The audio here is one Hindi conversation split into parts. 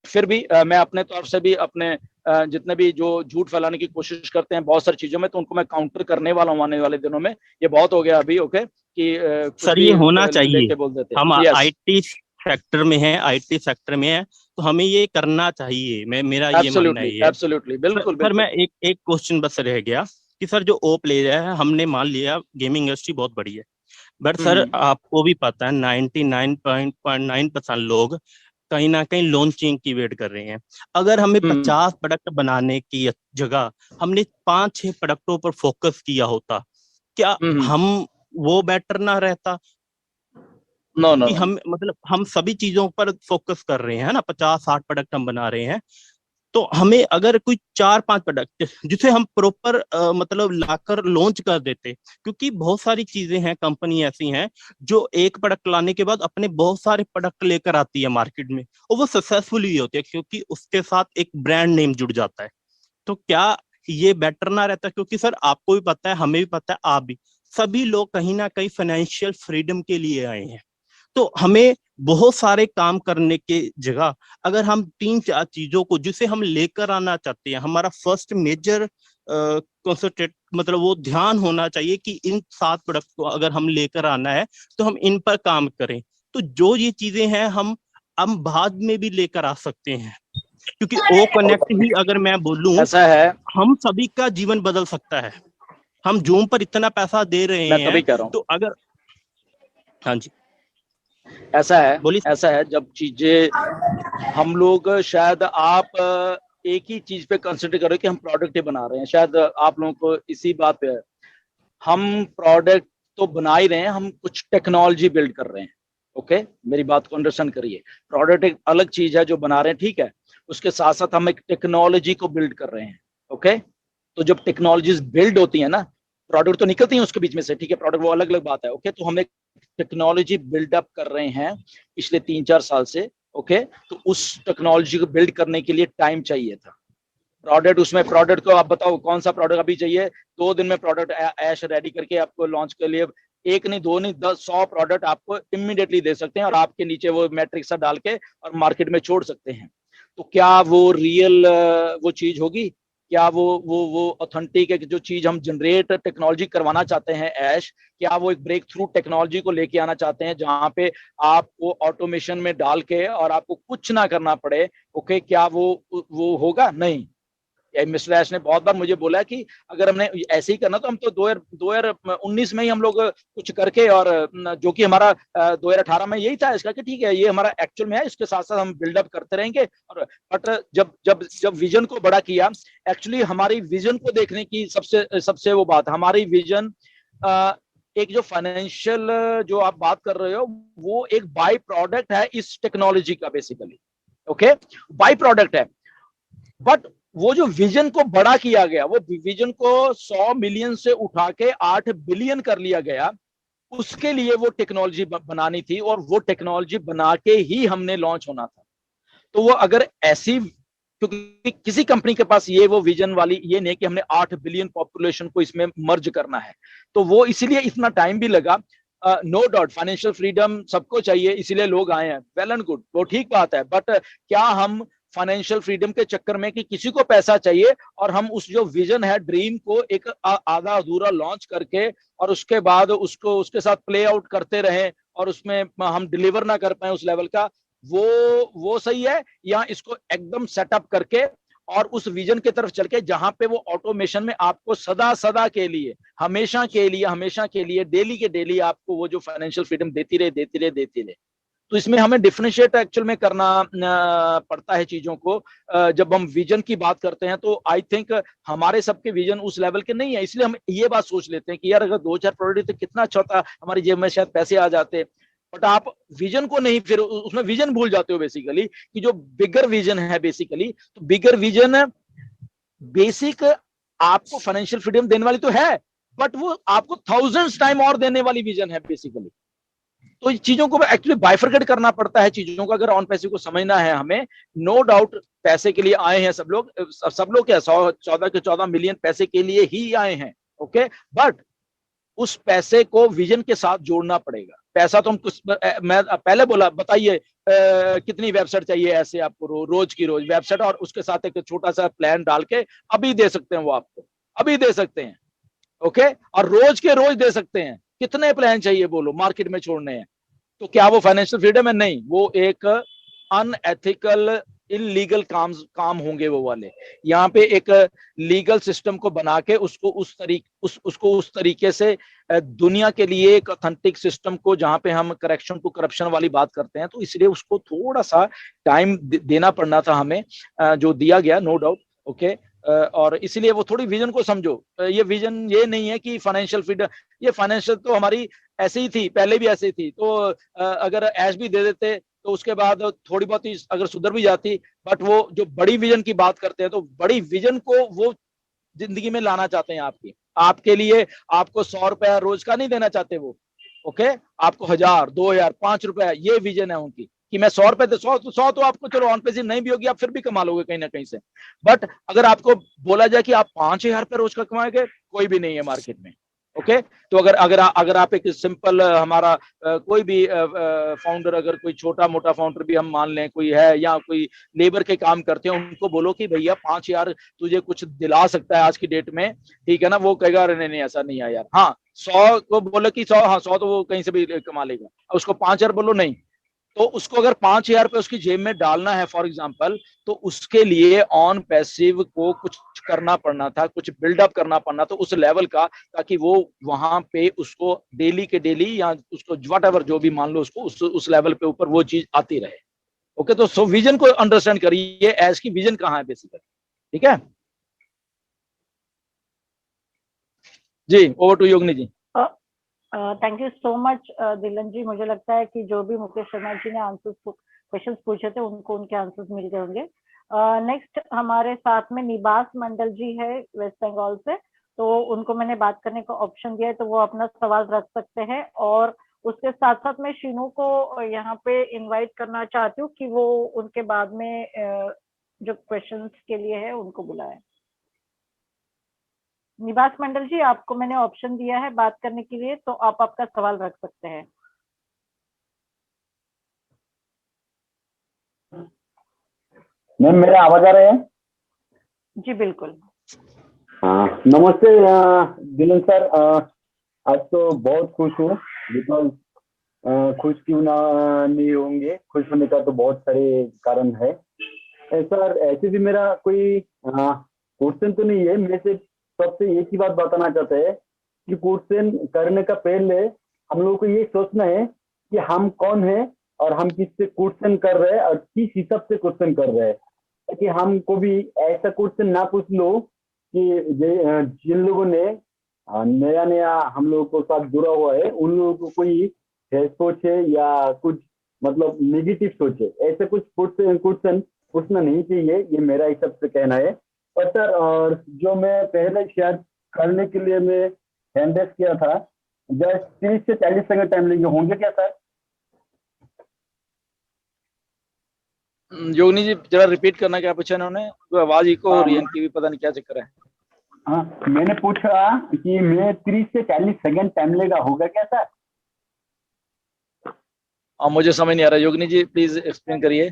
फिर भी मैं अपने तरफ से भी अपने जितने भी जो झूठ फैलाने की कोशिश करते हैं बहुत सारी चीजों में, तो उनको मैं काउंटर करने वाला हूँ आने वाले दिनों में। ये बहुत हो गया अभी, ओके, कि कुछ सर ये भी होना चाहिए। लेके बोल देते हैं। हम यस, आईटी सेक्टर में हैं, आईटी सेक्टर में है, तो हमें ये करना चाहिए। मेरा ये मानना एब्सोल्युटली, ये है। एब्सोल्युटली, बिल्कुल सर मैं बिल्कुल। एक एक क्वेश्चन बस रह गया कि सर जो ओ प्लेयर है, हमने मान लिया गेमिंग इंडस्ट्री बहुत बड़ी है, बट सर हम्म आपको भी पता है 99.9% लोग कहीं ना कहीं लॉन्चिंग की वेट कर रहे हैं। अगर हमें हम्म 50 प्रोडक्ट बनाने की जगह हमने 5-6 प्रोडक्टों पर फोकस किया होता, क्या हम्म। हम वो बेटर ना रहता? नो नो कि नो। हम मतलब हम सभी चीजों पर फोकस कर रहे हैं ना, 50-60 प्रोडक्ट हम बना रहे हैं, तो हमें अगर कोई 4-5 प्रोडक्ट जिसे हम प्रॉपर मतलब लाकर लॉन्च कर देते। क्योंकि बहुत सारी चीजें हैं, कंपनी ऐसी हैं जो एक प्रोडक्ट लाने के बाद अपने बहुत सारे प्रोडक्ट लेकर आती है मार्केट में, और वो सक्सेसफुल भी होती है क्योंकि उसके साथ एक ब्रांड नेम जुड़ जाता है। तो क्या ये बेटर ना रहता? क्योंकि सर आपको भी पता है, हमें भी पता है, आप भी, सभी लोग कहीं ना कहीं फाइनेंशियल फ्रीडम के लिए आए हैं। तो हमें बहुत सारे काम करने के जगह अगर हम 3-4 चीजों को जिसे हम लेकर आना चाहते हैं, हमारा फर्स्ट मेजर कॉन्सेंट्रेट मतलब वो ध्यान होना चाहिए कि इन 7 प्रोडक्ट को अगर हम लेकर आना है तो हम इन पर काम करें। तो जो ये चीजें हैं हम बाद में भी लेकर आ सकते हैं, क्योंकि ओ कनेक्ट ही अगर मैं बोलूं, ऐसा है, हम सभी का जीवन बदल सकता है। हम जूम पर इतना पैसा दे रहे मैं तभी हैं, कह रहा हूँ। तो अगर, हाँ जी, ऐसा है, बोलिए सर। ऐसा है, जब चीजें हम लोग शायद आप एक ही चीज पे कंसंट्रेट करो कि हम प्रोडक्ट ही बना रहे हैं, शायद आप लोगों को इसी बात पे है। हम प्रोडक्ट तो बना ही रहे हैं, हम कुछ टेक्नोलॉजी बिल्ड कर रहे हैं। ओके, मेरी बात को अंडरस्टैंड करिए। प्रोडक्ट एक अलग चीज है जो बना रहे हैं, ठीक है, उसके साथ साथ हम एक टेक्नोलॉजी को बिल्ड कर रहे हैं। ओके, तो जब टेक्नोलॉजीज बिल्ड होती है ना, प्रोडक्ट तो निकलती है उसके बीच में से, ठीक है, प्रोडक्ट वो अलग अलग बात है। ओके, तो हम एक टेक्नोलॉजी बिल्डअप कर रहे हैं पिछले 3-4 साल से। ओके, तो उस टेक्नोलॉजी को बिल्ड करने के लिए टाइम चाहिए था। प्रोडक्ट, उसमें प्रोडक्ट को आप बताओ कौन सा प्रोडक्ट अभी चाहिए, 2 दिन में प्रोडक्ट ऐश रेडी करके आपको लॉन्च के लिए एक नहीं, दो नहीं, 10-100 प्रोडक्ट आपको इमीडिएटली दे सकते हैं और आपके नीचे वो मैट्रिक्स डाल के और मार्केट में छोड़ सकते हैं। तो क्या वो रियल वो चीज होगी? क्या वो ऑथेंटिक है कि जो चीज हम जनरेट टेक्नोलॉजी करवाना चाहते हैं ऐश, क्या वो एक ब्रेक थ्रू टेक्नोलॉजी को लेके आना चाहते हैं जहां पे आपको ऑटोमेशन में डाल के और आपको कुछ ना करना पड़े? ओके, क्या वो होगा? नहीं। मिस्टर ऐश ने बहुत बार मुझे बोला कि अगर हमने ऐसे ही करना तो हम तो 2019 में ही हम लोग कुछ करके, और जो कि हमारा 2018 में यही था इसका कि ठीक है ये हमारा एक्चुअल में है, इसके साथ साथ हम बिल्डअप करते रहेंगे। और बट जब जब जब विजन को बड़ा किया, एक्चुअली हमारी विजन को देखने की सबसे सबसे वो बात, हमारी विजन एक जो फाइनेंशियल जो आप बात कर रहे हो, वो एक बाई प्रोडक्ट है इस टेक्नोलॉजी का बेसिकली। ओके, बाई प्रोडक्ट है। बट वो जो विजन को बड़ा किया गया, वो विजन को 100 मिलियन से उठा के 8 बिलियन कर लिया गया, उसके लिए वो टेक्नोलॉजी बनानी थी और वो टेक्नोलॉजी बना के ही हमने लॉन्च होना था। तो वो अगर ऐसी, क्योंकि किसी कंपनी के पास ये वो विजन वाली ये नहीं कि हमने 8 बिलियन पॉपुलेशन को इसमें मर्ज करना है, तो वो इसीलिए इतना टाइम भी लगा। नो डाउट फाइनेंशियल फ्रीडम सबको चाहिए, इसीलिए लोग आए हैं, वेल एंड गुड, वो ठीक बात है। बट क्या हम फाइनेंशियल फ्रीडम के चक्कर में कि किसी को पैसा चाहिए और हम उस जो विजन है, ड्रीम को एक आधा अधूरा लॉन्च करके और उसके बाद उसको उसके साथ प्ले आउट करते रहे और उसमें हम डिलीवर ना कर पाए उस लेवल का, वो सही है? या इसको एकदम सेटअप करके और उस विजन की तरफ चल के जहां पे वो ऑटोमेशन में आपको सदा सदा के लिए, हमेशा के लिए डेली के डेली आपको वो जो फाइनेंशियल फ्रीडम देती रहे, देती रहे, देती रहे। तो इसमें हमें डिफरेंशिएट एक्चुअल में करना पड़ता है चीजों को। जब हम विजन की बात करते हैं तो आई थिंक हमारे सबके विजन उस लेवल के नहीं है, इसलिए हम ये बात सोच लेते हैं कि यार अगर 2-4 प्रोडक्ट तो कितना अच्छा होता, हमारी जेब में शायद पैसे आ जाते। बट आप विजन को नहीं, फिर उसमें विजन भूल जाते हो बेसिकली, कि जो बिगर विजन है बेसिकली, तो बिगर विजन बेसिक आपको फाइनेंशियल फ्रीडम देने वाली तो है, बट वो आपको थाउजेंड्स टाइम और देने वाली विजन है बेसिकली। तो चीजों को एक्चुअली बाइफरकेट करना पड़ता है चीजों को, अगर ऑन पैसे को समझना है हमें। नो डाउट पैसे के लिए आए हैं सब लोग, सब लोग क्या 14 के 14 मिलियन पैसे के लिए ही आए हैं। ओके, बट उस पैसे को विजन के साथ जोड़ना पड़ेगा। पैसा तो हम कुछ, मैं पहले बोला, बताइए कितनी वेबसाइट चाहिए ऐसे आपको रोज की रोज वेबसाइट, और उसके साथ एक छोटा सा प्लान डाल के अभी दे सकते हैं, वो आपको अभी दे सकते हैं। ओके, और रोज के रोज दे सकते हैं। कितने प्लान चाहिए बोलो, मार्केट में छोड़ने हैं। तो क्या वो फाइनेंशियल फ्रीडम है? नहीं, वो एक अनएथिकल इलीगल काम होंगे वो वाले। यहाँ पे एक लीगल सिस्टम को बना के उसको उस तरीके से दुनिया के लिए एक ऑथेंटिक सिस्टम को, जहां पे हम करेक्शन टू करप्शन वाली बात करते हैं, तो इसलिए उसको थोड़ा सा टाइम देना पड़ना था हमें, जो दिया गया, नो डाउट। ओके, और इसलिए वो थोड़ी विजन को समझो। ये विजन ये नहीं है कि फाइनेंशियल फ्रीडम, ये फाइनेंशियल तो हमारी ऐसे ही थी, पहले भी ऐसे ही थी। तो अगर ऐश भी दे देते तो उसके बाद थोड़ी बहुत ही अगर सुधर भी जाती, बट वो जो बड़ी विजन की बात करते हैं, तो बड़ी विजन को वो जिंदगी में लाना चाहते हैं आपकी, आपके लिए। आपको 100 रुपया रोज का नहीं देना चाहते वो। ओके, आपको 1000, 2000, 5 रुपया, ये विजन है उनकी कि मैं 100 रुपए दे, 100 तो आपको चलो ऑन पेसिव नहीं भी होगी, आप फिर भी कमा लोगे कहीं ना कहीं से। बट अगर आपको बोला जाए कि आप 5000 रुपये रोज का कमाएंगे, कोई भी नहीं है मार्केट में। ओके, तो अगर आप एक सिंपल हमारा कोई भी फाउंडर, अगर कोई छोटा मोटा फाउंडर भी हम मान लें कोई है, या कोई लेबर के काम करते हैं, उनको बोलो कि भैया 5000 तुझे कुछ दिला सकता है आज की डेट में, ठीक है ना, वो कहेगा अरे नहीं नहीं ऐसा नहीं है यार। हाँ, 100 को बोलो कि 100, हाँ 100 तो वो कहीं से भी कमा लेगा, उसको 5000 बोलो नहीं। तो उसको अगर 5000 रुपये उसकी जेब में डालना है फॉर एग्जाम्पल, तो उसके लिए ऑन पैसिव को कुछ करना पड़ना था, कुछ बिल्डअप करना पड़ना था उस लेवल का, ताकि वो वहां पे उसको डेली के डेली, या उसको वट एवर जो भी मान लो, उसको उस लेवल पे ऊपर वो चीज आती रहे। ओके, तो सो विजन को अंडरस्टैंड करिए, एज की विजन कहाँ है बेसिकली। ठीक है जी, over to Yogini ji. Thank you so much Dilan ji. मुझे लगता है कि जो भी मुकेश शर्मा जी ने आंसर्स क्वेश्चंस पूछे थे, उनको उनके आंसर्स मिल गए होंगे। नेक्स्ट हमारे साथ में निबास मंडल जी है वेस्ट बंगाल से, तो उनको मैंने बात करने का ऑप्शन दिया है, तो वो अपना सवाल रख सकते हैं। और उसके साथ साथ मैं शीनू को यहाँ पे इनवाइट करना चाहती हूँ कि वो उनके बाद में जो क्वेश्चंस के लिए है उनको बुलाए। निवास मंडल जी, आपको मैंने ऑप्शन दिया है बात करने के लिए, तो आप आपका सवाल रख सकते हैं। मैम मेरा आवाज आ रहा है? जी बिल्कुल। हाँ, नमस्ते दिलन सर। आज तो बहुत खुश हूँ, बिकॉज खुश क्यों ना नहीं होंगे, खुश होने का तो बहुत सारे कारण है। सर ऐसे भी मेरा कोई क्वेश्चन तो नहीं है, मैं सिर्फ सबसे एक ही बात बताना चाहता है कि क्वेश्चन करने का पहले हम लोगों को ये सोचना है कि हम कौन है और हम किससे क्वेश्चन कर रहे हैं और किस हिसाब से क्वेश्चन कर रहे हैं, ताकि हमको भी ऐसा क्वेश्चन ना पूछ लो कि जिन लोगों ने नया नया हम लोगों को साथ जुड़ा हुआ है, उन लोगों को कोई सोच है या कुछ मतलब नेगेटिव सोच है, ऐसे कुछ क्वेश्चन पूछना नहीं चाहिए, ये मेरा हिसाब से कहना है। और सर, और जो मैं पहले शेयर करने के लिए मैं हैंड रेस किया था, जस्ट 30 से 40 सेकंड टाइम लेंगे, होंगे क्या सर? योगिनी जी जरा रिपीट करना क्या पूछा इन्होंने, तो आवाज इको हो रही है इनकी भी, पता नहीं क्या चक्कर है। हाँ, मैंने पूछा कि मैं 30 से 40 सेकंड टाइम लेगा, होगा क्या सर? मुझे समझ नहीं आ रहा, योगिनी जी प्लीज एक्सप्लेन करिए।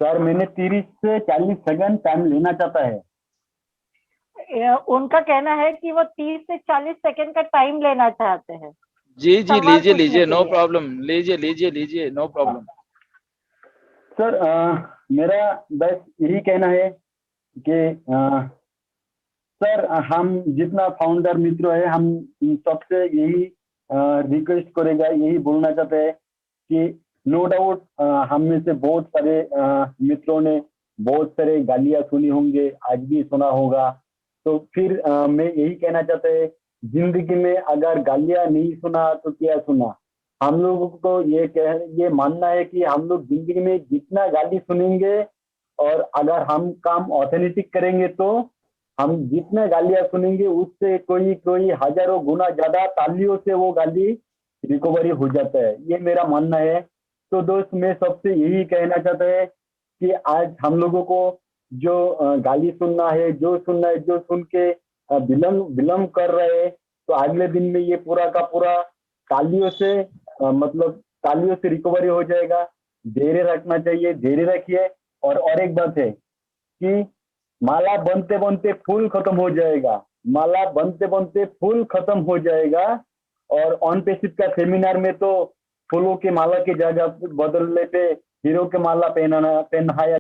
सर मैंने 30 से 40 सेकंड टाइम लेना चाहता है। उनका कहना है कि वो 30 से 40 सेकंड का टाइम लेना चाहते हैं। जी जी, सवाल लीजिए पूछने लीजिए, के नो लिए। प्रॉब्लम, लीजिए लीजिए लीजिए, नो प्रॉब्लम। सर मेरा बस यही कहना है कि सर हम जितना फाउंडर मित्र है, हम सबसे यही रिक्वेस्ट करेगा, यही बोलना चाहते हैं कि नो डाउट हम में से बहुत सारे मित्रों ने बहुत सारे गालियां सुनी होंगे, आज भी सुना होगा। तो फिर मैं यही कहना चाहता है, जिंदगी में अगर गालियां नहीं सुना तो क्या सुना। हम लोगों को ये मानना है कि हम लोग जिंदगी में जितना गाली सुनेंगे और अगर हम काम ऑथेंटिक करेंगे, तो हम जितना गालियां सुनेंगे उससे कोई कोई हजारों गुना ज्यादा तालियों से वो गाली रिकवरी हो जाता है, ये मेरा मानना है। तो दोस्त, मैं सबसे यही कहना चाहता है कि आज हम लोगों को जो गाली सुनना है, जो सुनना है, जो सुन के विलम्ब कर रहे हैं, तो अगले दिन में ये पूरा का पूरा कालियों से मतलब कालियों से रिकवरी हो जाएगा। धैर्य रखना चाहिए, धैर्य रखिए। और एक बात है कि माला बनते बनते फूल खत्म हो जाएगा, माला बनते बनते फूल खत्म हो जाएगा। और ऑन पेसिव का सेमिनार में तो फूलों के माला की जगह बदलने पे हीरो के माला पहनाया